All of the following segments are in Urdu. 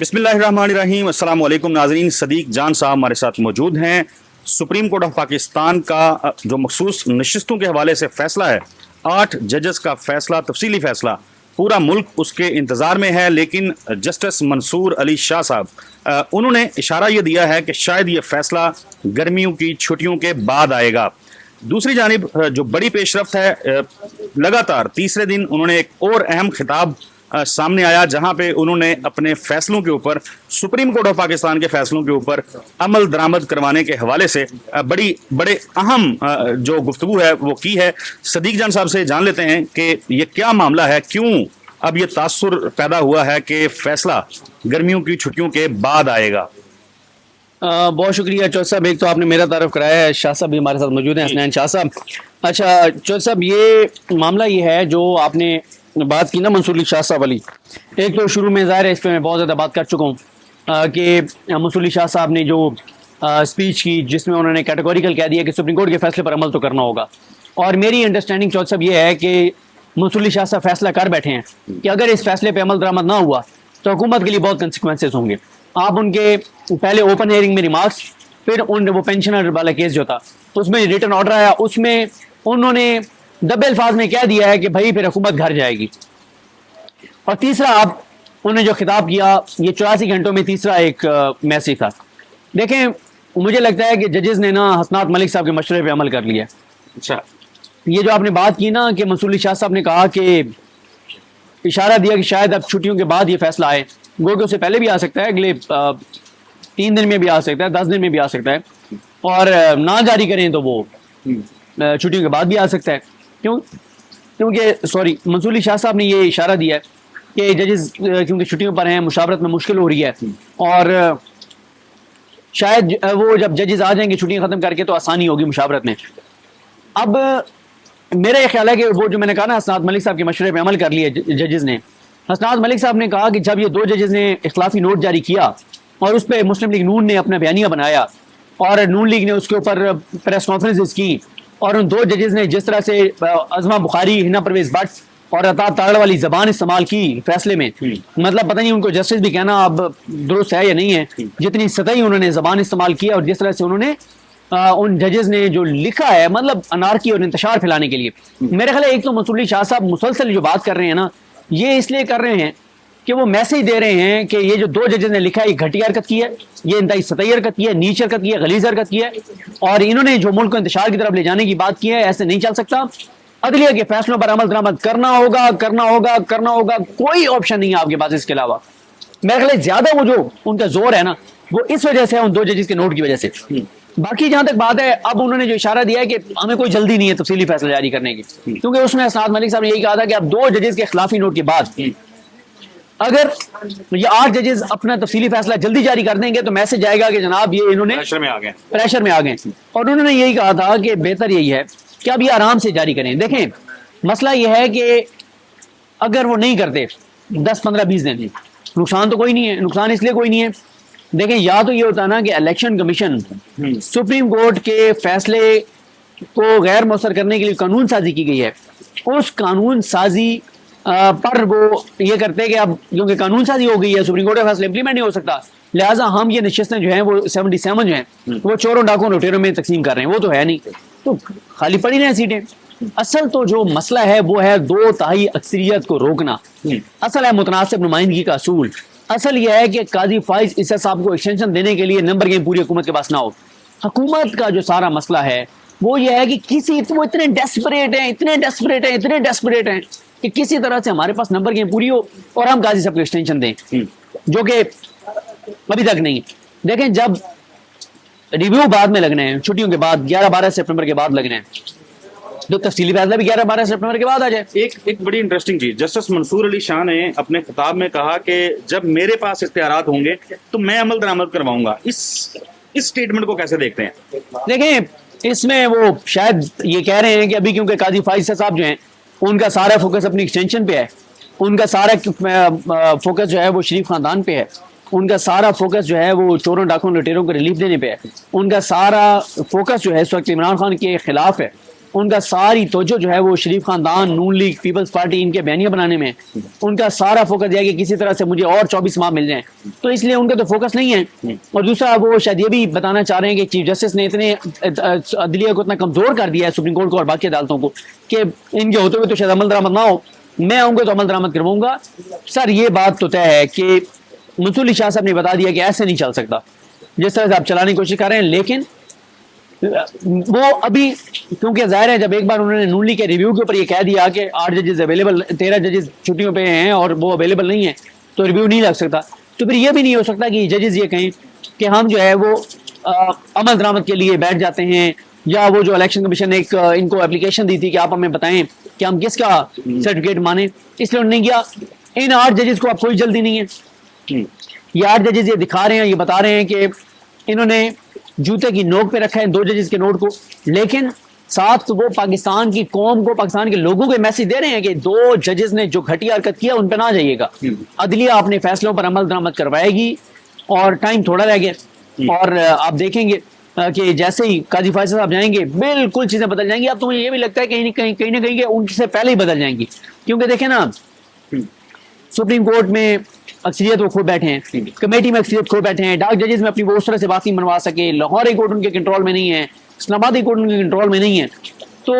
بسم اللہ الرحمن الرحیم، السلام علیکم ناظرین۔ صدیق جان صاحب ہمارے ساتھ موجود ہیں۔ سپریم کورٹ آف پاکستان کا جو مخصوص نشستوں کے حوالے سے فیصلہ ہے، 8 ججز کا فیصلہ، تفصیلی فیصلہ، پورا ملک اس کے انتظار میں ہے، لیکن جسٹس منصور علی شاہ صاحب انہوں نے اشارہ یہ دیا ہے کہ شاید یہ فیصلہ گرمیوں کی چھٹیوں کے بعد آئے گا۔ دوسری جانب جو بڑی پیش رفت ہے، لگاتار تیسرے دن انہوں نے ایک اور اہم خطاب سامنے آیا، جہاں پہ انہوں نے اپنے فیصلوں کے اوپر، سپریم کورٹ آف پاکستان کے فیصلوں کے اوپر عمل درآمد کروانے کے حوالے سے بڑے اہم جو گفتگو ہے وہ کی ہے۔ صدیق جان صاحب سے جان لیتے ہیں کہ یہ کیا معاملہ ہے، کیوں اب یہ تاثر پیدا ہوا ہے کہ فیصلہ گرمیوں کی چھٹیوں کے بعد آئے گا۔ بہت شکریہ چودھری صاحب، ایک تو آپ نے میرا تعارف کرایا ہے، شاہ صاحب بھی ہمارے ساتھ موجود ہیں، حسنین شاہ صاحب۔ اچھا چودھری صاحب، یہ معاملہ یہ ہے جو آپ نے بات کی نا منصور علی شاہ صاحب والی، ایک تو شروع میں ظاہر ہے اس پہ میں بہت زیادہ بات کر چکا ہوں کہ منصور علی شاہ صاحب نے جو اسپیچ کی، جس میں انہوں نے کیٹیگوریکل کہہ دیا کہ سپریم کورٹ کے فیصلے پر عمل تو کرنا ہوگا، اور میری انڈرسٹینڈنگ چودھری صاحب یہ ہے کہ منصور علی شاہ صاحب فیصلہ کر بیٹھے ہیں کہ اگر اس فیصلے پہ عمل درآمد نہ ہوا تو حکومت کے لیے بہت کنسیکوینسز ہوں گے۔ آپ ان کے پہلے اوپن ہیئرنگ میں ریمارکس، پھر وہ پینشنر والا کیس جو تھا اس میں ریٹن آرڈر آیا، اس میں انہوں نے دبے الفاظ میں کہہ دیا ہے کہ بھائی پھر حکومت گھر جائے گی۔ اور تیسرا آپ انہوں نے جو خطاب کیا، یہ 84 گھنٹوں میں تیسرا ایک میسج تھا۔ دیکھیں مجھے لگتا ہے کہ ججز نے نا حسنات ملک صاحب کے مشورے پہ عمل کر لیا۔ اچھا، یہ جو آپ نے بات کی نا کہ منصور علی شاہ صاحب نے کہا کہ اشارہ دیا کہ شاید اب چھٹیوں کے بعد یہ فیصلہ آئے، گو کہ اس سے پہلے بھی آ سکتا ہے، اگلے 3 دن میں بھی آ سکتا ہے، 10 دن میں بھی آ سکتا ہے، اور نہ جاری کریں تو وہ چھٹیوں کے بعد بھی آ سکتا ہے۔ کیونکہ منصور علی شاہ صاحب نے یہ اشارہ دیا ہے کہ ججز کیونکہ چھٹیوں پر ہیں، مشاورت میں مشکل ہو رہی ہے، اور شاید وہ جب ججز آ جائیں گے چھٹیاں ختم کر کے تو آسانی ہوگی مشاورت میں۔ اب میرا یہ خیال ہے کہ وہ جو میں نے کہا نا حسنات ملک صاحب کے مشورے پہ عمل کر لیے ججز نے، حسنات ملک صاحب نے کہا کہ جب یہ 2 ججز نے اختلافی نوٹ جاری کیا اور اس پہ مسلم لیگ نون نے اپنا بیانیہ بنایا اور نون لیگ نے اس کے اوپر پریس کانفرنسز کی، اور ان 2 ججز نے جس طرح سے عظمہ بخاری، ہنا پرویز بٹ اور عطا تاڑ والی زبان استعمال کی فیصلے میں، مطلب پتہ نہیں ان کو جسٹس بھی کہنا اب درست ہے یا نہیں ہے، جتنی سطحی انہوں نے زبان استعمال کی اور جس طرح سے انہوں نے ان ججز نے جو لکھا ہے، مطلب انارکی اور انتشار پھیلانے کے لیے۔ میرے خیال ہے ایک تو منصور علی شاہ صاحب مسلسل جو بات کر رہے ہیں نا، یہ اس لیے کر رہے ہیں کہ وہ میسج دے رہے ہیں کہ یہ جو 2 ججز نے لکھا ہے یہ گھٹیا حرکت کی ہے، یہ انتہائی سطحی حرکت کی ہے، نیچ حرکت کی ہے، غلیظ حرکت کی ہے، اور انہوں نے جو ملک کو انتشار کی طرف لے جانے کی بات کی ہے، ایسے نہیں چل سکتا۔ عدلیہ کے فیصلوں پر عمل درآمد کرنا ہوگا، کوئی آپشن نہیں ہے آپ کے پاس اس کے علاوہ۔ میرے خیال ہے زیادہ وہ جو ان کا زور ہے نا، وہ اس وجہ سے ہے، ان 2 ججز کے نوٹ کی وجہ سے۔ باقی جہاں تک بات ہے، اب انہوں نے جو اشارہ دیا ہے کہ ہمیں کوئی جلدی نہیں ہے تفصیلی فیصلہ جاری کرنے کی، کیونکہ اس میں حسنات ملک صاحب نے یہی کہا تھا کہ اب 2 ججز کے اختلافی نوٹ کے بعد اگر یہ 8 ججز اپنا تفصیلی فیصلہ جلدی جاری کر دیں گے تو میسج جائے گا کہ جناب یہ انہوں نے پریشر میں آ گئے، اور انہوں نے یہی کہا تھا کہ بہتر یہی ہے کہ اب یہ آرام سے جاری کریں۔ دیکھیں مسئلہ یہ ہے کہ اگر وہ نہیں کرتے 10 15 20 دن، نقصان تو کوئی نہیں ہے، نقصان اس لیے کوئی نہیں ہے، دیکھیں یا تو یہ ہوتا نا کہ الیکشن کمیشن سپریم کورٹ کے فیصلے کو غیر مؤثر کرنے کے لیے قانون سازی کی گئی ہے، اس قانون سازی پر وہ یہ کرتے کہ اب کیونکہ قانون سازی ہو گئی ہے، سپریم کورٹ کا فیصلہ امپلیمنٹ نہیں ہو سکتا، لہٰذا ہم یہ نشستیں جو ہیں وہ 77 جو ہیں وہ چوروں ڈاکوں لٹیروں میں تقسیم کر رہے ہیں، وہ تو ہے نہیں، تو خالی پڑی رہے سیٹیں۔ اصل تو جو مسئلہ ہے وہ ہے 2/3 اکثریت کو روکنا، اصل ہے متناسب نمائندگی کا اصول، اصل یہ ہے کہ قاضی فائز عیسیٰ صاحب کو ایکسٹینشن دینے کے لیے نمبر گیم پوری حکومت کے پاس نہ ہو۔ حکومت کا جو سارا مسئلہ ہے وہ یہ ہے کہ وہ اتنے ڈیسپریٹ ہیں کہ کسی طرح سے ہمارے پاس نمبر گیم پوری ہو اور ہم قاضی صاحب کو ایکسٹینشن دیں، جو کہ ابھی تک نہیں ہے۔ دیکھیں جب ریویو بعد میں لگنے ہیں، چھٹیوں کے بعد 11-12 سپٹمبر کے بعد لگنے ہیں، تو تفصیلی فیصلہ بھی 11-12 سپٹمبر کے بعد آ جائے۔ ایک بڑی انٹرسٹنگ چیز جسٹس منصور علی شاہ نے اپنے خطاب میں کہا کہ جب میرے پاس اختیارات ہوں گے تو میں عمل درآمد کرواؤں گا۔ اس سٹیٹمنٹ کو کیسے دیکھتے ہیں؟ دیکھیں اس میں وہ شاید یہ کہہ رہے ہیں کہ ابھی کیونکہ قاضی فائز صاحب جو ہیں ان کا سارا فوکس اپنی ایکسٹینشن پہ ہے، ان کا سارا فوکس جو ہے وہ شریف خاندان پہ ہے، ان کا سارا فوکس جو ہے وہ چوروں ڈاکوں لٹیروں کو ریلیف دینے پہ ہے، ان کا سارا فوکس جو ہے اس وقت عمران خان کے خلاف ہے، ان کا ساری توجہ جو ہے وہ شریف خاندان، نون لیگ، پیپلز پارٹی، ان کے بیانیہ بنانے میں، ان کا سارا فوکس یہ ہے کہ کسی طرح سے مجھے اور 24 ماہ مل جائیں، تو اس لیے ان کا تو فوکس نہیں ہے. اور دوسرا وہ شاید یہ بھی بتانا چاہ رہے ہیں کہ چیف جسٹس نے اتنے عدلیہ کو اتنا کمزور کر دیا ہے، سپریم کورٹ کو اور باقی عدالتوں کو، کہ ان کے ہوتے ہوئے تو شاید عمل درآمد نہ ہو، میں آؤں گا تو عمل درآمد کرواؤں گا. سر یہ بات تو طے ہے کہ منصور علی شاہ صاحب نے بتا دیا کہ ایسے نہیں چل سکتا جس طرح سے آپ چلانے کی کوشش کر رہے ہیں. لیکن وہ ابھی کیونکہ ظاہر ہے جب ایک بار انہوں نے نون لیگ کے ریویو کے اوپر یہ کہہ دیا کہ 8 ججز اویلیبل، 13 ججز چھٹیوں پہ ہیں اور وہ اویلیبل نہیں ہیں تو ریویو نہیں لگ سکتا، تو پھر یہ بھی نہیں ہو سکتا کہ ججز یہ کہیں کہ ہم جو ہے وہ عمل درآمد کے لیے بیٹھ جاتے ہیں، یا وہ جو الیکشن کمیشن نے ایک ان کو اپلیکیشن دی تھی کہ آپ ہمیں بتائیں کہ ہم کس کا سرٹیفکیٹ مانیں، اس لیے انہوں نے نہیں کیا. ان 8 ججز کو اب کوئی جلدی نہیں ہے. یہ 8 ججز یہ دکھا رہے ہیں، یہ بتا رہے ہیں کہ انہوں نے جوتے کی نوک پہ رکھا ہے 2 ججز کے نوٹ کو، لیکن ساتھ وہ پاکستان کی قوم کو، پاکستان کے لوگوں کو میسج دے رہے ہیں کہ 2 ججز نے جو گھٹیا حرکت کیا ان پہ نہ جائیے گا، عدلیہ اپنے فیصلوں پر عمل درآمد کروائے گی اور ٹائم تھوڑا رہ گیا. اور آپ دیکھیں گے کہ جیسے ہی قاضی فیصل صاحب جائیں گے بالکل چیزیں بدل جائیں گی. اب تو مجھے یہ بھی لگتا ہے کہیں نہ کہیں کہ ان سے پہلے ہی بدل جائیں گی، کیونکہ دیکھیں نا سپریم کورٹ میں اکثریت وہ کھو بیٹھے ہیں، کمیٹی میں اکثریت کھو بیٹھے ہیں، ڈارک ججز میں اپنی وہ اس طرح سے بات نہیں بنوا سکے، لاہور کورٹ ان کے کنٹرول میں نہیں ہے، اسلام آبادی کورٹ ان کے کنٹرول میں نہیں ہے، تو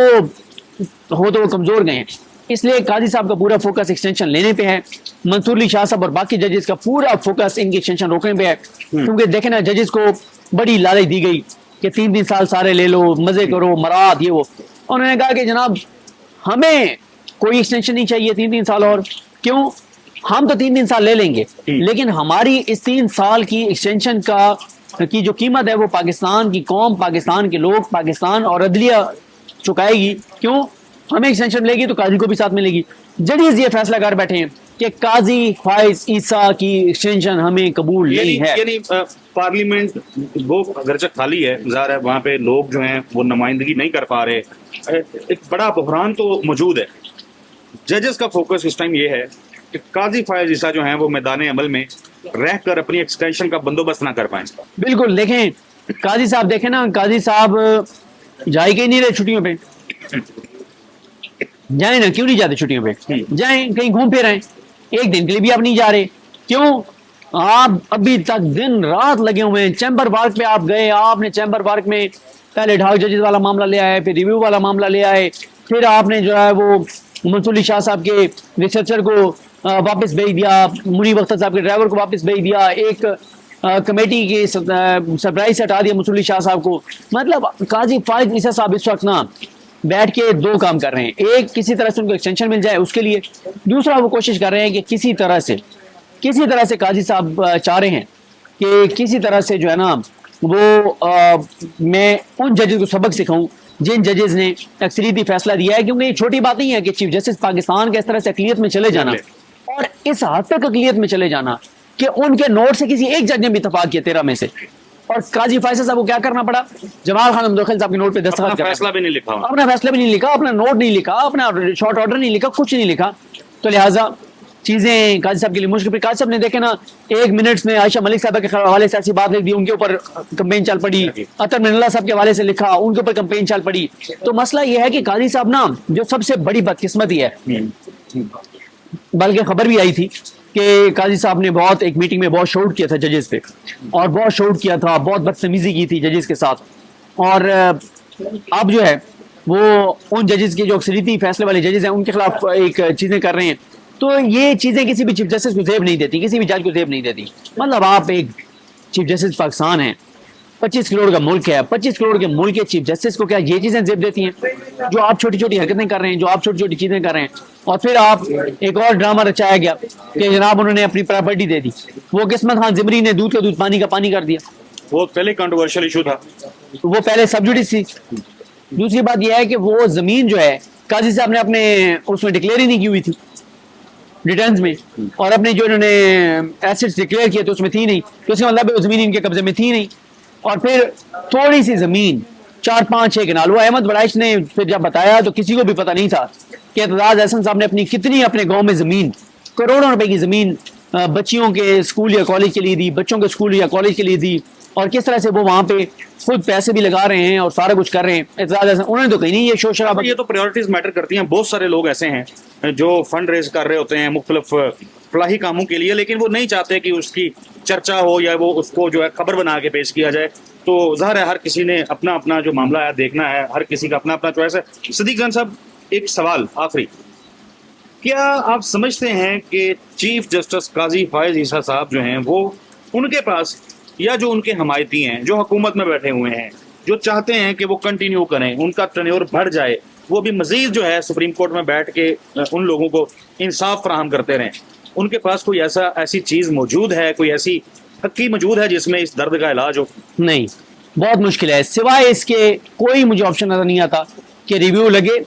وہ کمزور گئے ہیں. اس لیے قاضی صاحب کا پورا فوکس ایکسٹینشن لینے پہ ہے، منصور علی شاہ صاحب اور باقی ججز کا پورا فوکس ان کی ایکسٹینشن روکنے پہ ہے. کیونکہ دیکھیں نا ججز کو بڑی لالچ دی گئی کہ 3 سال سارے لے لو، مزے کرو، مراد یہ وہ. انہوں نے کہا کہ جناب ہمیں کوئی ایکسٹینشن نہیں چاہیے 3 سال اور، کیوں؟ ہم تو 3 سال لے لیں گے، لیکن ہماری اس 3 سال کی ایکسٹینشن کی جو قیمت ہے وہ پاکستان کی قوم، پاکستان کے لوگ، پاکستان اور عدلیہ چکائے گی. کیوں؟ ہمیں ایکسٹینشن ملے گی تو قاضی کو بھی ساتھ ملے گی. ججز یہ فیصلہ کر بیٹھے ہیں کہ قاضی فائز عیسیٰ کی ایکسٹینشن ہمیں قبول نہیں ہے. یعنی پارلیمنٹ وہ اگرچہ خالی ہے، ظاہر ہے وہاں پہ لوگ جو ہیں وہ نمائندگی نہیں کر پا رہے، ایک بڑا بحران تو موجود ہے. ججز کا فوکس اس ٹائم یہ ہے کہ قاضی فائز عیسیٰ جو ہیں وہ میدان عمل میں رہ کر اپنی ایکسٹینشن کا بندوبست نہ کر پائیں. بالکل. دیکھیں قاضی صاحب، دیکھیں نا قاضی صاحب جائے کے نہیں رہے چھٹیوں پہ، جائیں نا، کیوں نہیں جاتے چھٹیوں پہ؟ جائیں کہیں گھوم پھر آئیں. ایک دن کے لیے بھی آپ نہیں جا رہے، کیوں؟ آپ ابھی تک دن رات لگے ہوئے ہیں. چیمبر پارک پہ آپ گئے، آپ نے چیمبر پارک میں پہلے ڈھاک ججز والا معاملہ لے آئے، پھر ریویو والا معاملہ لے آئے، پھر آپ نے جو ہے وہ منصور علی شاہ صاحب کے ریسرچر کو واپس بھیج دیا، منیب اختر صاحب کے ڈرائیور کو واپس بھیج دیا، ایک کمیٹی کی سرپرائز سے ہٹا دیا منصور علی شاہ صاحب کو. مطلب قاضی فائز عیسیٰ صاحب اس وقت نا بیٹھ کے 2 کام کر رہے ہیں. ایک کسی طرح سے ان کو ایکسٹینشن مل جائے اس کے لیے، دوسرا وہ کوشش کر رہے ہیں کہ کسی طرح سے قاضی صاحب چاہ رہے ہیں کہ کسی طرح سے جو ہے نا وہ میں ان ججز کو سبق سکھاؤں جن ججز نے اکثریتی فیصلہ دیا ہے. کیونکہ یہ چھوٹی بات نہیں ہے کہ چیف جسٹس پاکستان کے اس طرح سے اقلیت میں چلے جانا، اور اس حد تک اقلیت میں چلے جانا کہ ان کے نوٹ سے کسی ایک جج نے بھی اتفاق کیا 13 میں سے. اور قاضی فیصل صاحب کو کیا کرنا پڑا؟ جمال خان مدخل صاحب کے نوٹ پہ دستخط کرنا، فیصلہ بھی نہیں لکھا، اپنا فیصلہ بھی نہیں لکھا، اپنا نوٹ نہیں لکھا، اپنا شارٹ آرڈر نہیں لکھا، کچھ نہیں لکھا. تو لہٰذا چیزیں قاضی صاحب کے لیے مشکل. قاضی صاحب نے دیکھے نا 1 منٹ میں عائشہ ملک صاحبہ کے حوالے سے ایسی بات لکھ دی، ان کے اوپر کمپین چل پڑی. اطہر من اللہ صاحب کے حوالے سے لکھا، ان کے اوپر کمپین چل پڑی. تو مسئلہ یہ ہے کہ قاضی صاحب نا جو سب سے بڑی بدقسمتی ہے، بلکہ خبر بھی آئی تھی کہ قاضی صاحب نے بہت ایک میٹنگ میں بہت شاؤٹ کیا تھا ججز پہ، اور بہت شاؤٹ کیا تھا، بہت بدتمیزی کی تھی ججز کے ساتھ. اور اب جو ہے وہ ان ججز کے جو اکثریتی فیصلے والے ججز ہیں ان کے خلاف ایک چیزیں کر رہے ہیں. تو یہ چیزیں کسی بھی چیف جسٹس کو زیب نہیں دیتی، کسی بھی جج کو زیب نہیں دیتی. مطلب آپ ایک چیف جسٹس پاکستان ہیں، 25 کروڑ کا ملک ہے، 25 کروڑ کے ملک کے چیف جسٹس کو کیا یہ چیزیں زیب دیتی ہیں جو آپ چھوٹی چھوٹی حرکتیں کر رہے ہیں، جو آپ چھوٹی چھوٹی چیزیں کر رہے ہیں؟ اور پھر آپ ایک اور ڈرامہ رچایا گیا کہ جناب انہوں نے اپنی پراپرٹی دے دی. وہ قسمت خان زمری نے دودھ کا دودھ پانی کا پانی کر دیا. وہ پہلے کنٹروورشل ایشو تھا، وہ پہلے سب جوڈیس تھی. دوسری بات یہ ہے کہ وہ زمین جو ہے قاضی صاحب نے اپنے اس میں ڈکلیئر ہی نہیں کی ہوئی تھی ریٹرنز میں، اور اپنے جو انہوں نے ایسٹس ڈکلیئر کیے تو اس میں تھی نہیں، تو اس کا مطلب وہ زمین ان کے قبضے میں تھی نہیں. اور پھر تھوڑی سی زمین 4-5-6 کنال، وہ احمد بڑائش نے پھر جب بتایا تو کسی کو بھی پتہ نہیں تھا کہ اعتزاز احسن صاحب نے اپنی کتنی اپنے گاؤں میں زمین، کروڑوں روپے کی زمین بچیوں کے اسکول یا کالج کے لیے دی, بچوں کے اسکول یا کالج کے لیے دی, اور کس طرح سے وہ وہاں پہ خود پیسے بھی لگا رہے ہیں اور سارا کچھ کر رہے ہیں. اعتراض انہوں نے تو کہیں نہیں یہ شور شرابہ. یہ تو پریورٹیز میٹر کرتی ہیں. بہت سارے لوگ ایسے ہیں جو فنڈ ریز کر رہے ہوتے ہیں مختلف فلاحی کاموں کے لیے, لیکن وہ نہیں چاہتے کہ اس کی چرچا ہو یا وہ اس کو جو ہے خبر بنا کے پیش کیا جائے. تو ظاہر ہے ہر کسی نے اپنا اپنا جو معاملہ ہے دیکھنا ہے, ہر کسی کا اپنا اپنا چوائس ہے. صدیق جان صاحب, ایک سوال آخری, کیا آپ سمجھتے ہیں کہ چیف جسٹس قاضی فائز عیسیٰ صاحب جو ہیں وہ ان کے پاس یا جو ان کے حمایتی ہیں جو حکومت میں بیٹھے ہوئے ہیں جو چاہتے ہیں کہ وہ کنٹینیو کریں, ان کا ٹینیور بڑھ جائے, وہ بھی مزید جو ہے سپریم کورٹ میں بیٹھ کے ان لوگوں کو انصاف فراہم کرتے رہیں, ان کے پاس کوئی ایسی چیز موجود ہے, کوئی ایسی حقیقی موجود ہے جس میں اس درد کا علاج ہو؟ نہیں, بہت مشکل ہے. سوائے اس کے کوئی مجھے آپشن نظر نہیں آتا کہ ریویو لگے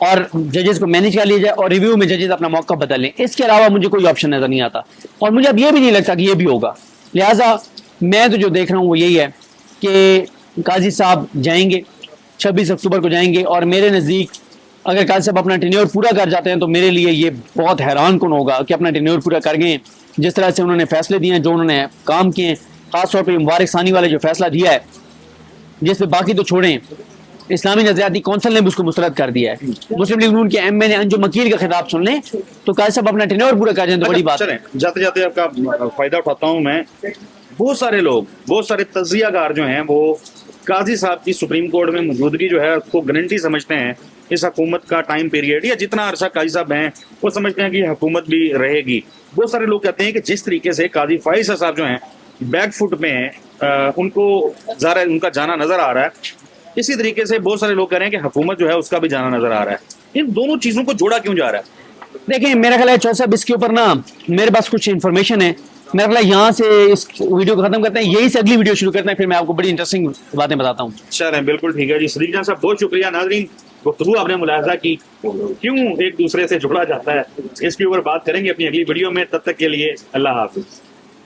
اور ججز کو مینیج کر لیا جائے اور ریویو میں ججز اپنا موقع بدل لیں. اس کے علاوہ مجھے کوئی آپشن نظر نہیں آتا, اور مجھے اب یہ بھی نہیں لگتا کہ یہ بھی ہوگا. لہٰذا میں تو جو دیکھ رہا ہوں وہ یہی ہے کہ قاضی صاحب جائیں گے 26 اکتوبر کو جائیں گے, اور میرے نزدیک اگر قاضی صاحب اپنا ٹینیور پورا کر جاتے ہیں تو میرے لیے یہ بہت حیران کن ہوگا کہ اپنا ٹینیور پورا کر گئے. جس طرح سے انہوں نے فیصلے دیے ہیں, جو انہوں نے کام کیے ہیں, خاص طور پہ مبارک ثانی والے جو فیصلہ دیا ہے, جس پہ باقی تو چھوڑیں, اسلامی نظریاتی کونسل نے بھی اس کو مسترد کر دیا ہے. مسلم لیگ نون کے ایم این انجم مکیر کا خطاب سن لیں تو قاضی صاحب اپنا ٹینیور پورا کر جائیں تو بڑی بات. چلیں جاتے جاتے آپ کا فائدہ اٹھاتا ہوں میں. بہت سارے لوگ, بہت سارے تجزیہ کار جو ہیں وہ قاضی صاحب کی سپریم کورٹ میں موجودگی جو ہے اس کو گارنٹی سمجھتے ہیں اس حکومت کا ٹائم پیریڈ, یا جتنا عرصہ قاضی صاحب ہیں وہ سمجھتے ہیں کہ یہ حکومت بھی رہے گی. بہت سارے لوگ کہتے ہیں کہ جس طریقے سے قاضی فائز صاحب جو ہیں بیک فٹ میں ہیں, ان کو ظاہر ان کا جانا نظر آ رہا ہے, اسی طریقے سے بہت سارے لوگ کہہ رہے ہیں کہ حکومت جو ہے اس کا بھی جانا نظر آ رہا ہے. ان دونوں چیزوں کو جوڑا کیوں جا رہا ہے؟ دیکھیں میرا خیال ہے چوہدری صاحب اس کے اوپر نا میرے پاس کچھ انفارمیشن ہے. میرا خیال ہے یہاں سے اس ویڈیو کو ختم کرتے ہیں, یہی سے اگلی ویڈیو شروع کرتے ہیں, پھر میں آپ کو بڑی انٹرسٹنگ باتیں بتاتا ہوں. چلیں بالکل ٹھیک ہے جی. صدیق جان صاحب بہت شکریہ. ناظرین, گفتگو آپ نے ملاحظہ کی کیوں ایک دوسرے سے جڑا جاتا ہے, اس کے اوپر بات کریں گے اپنی اگلی ویڈیو میں. تب تک کے لیے اللہ حافظ.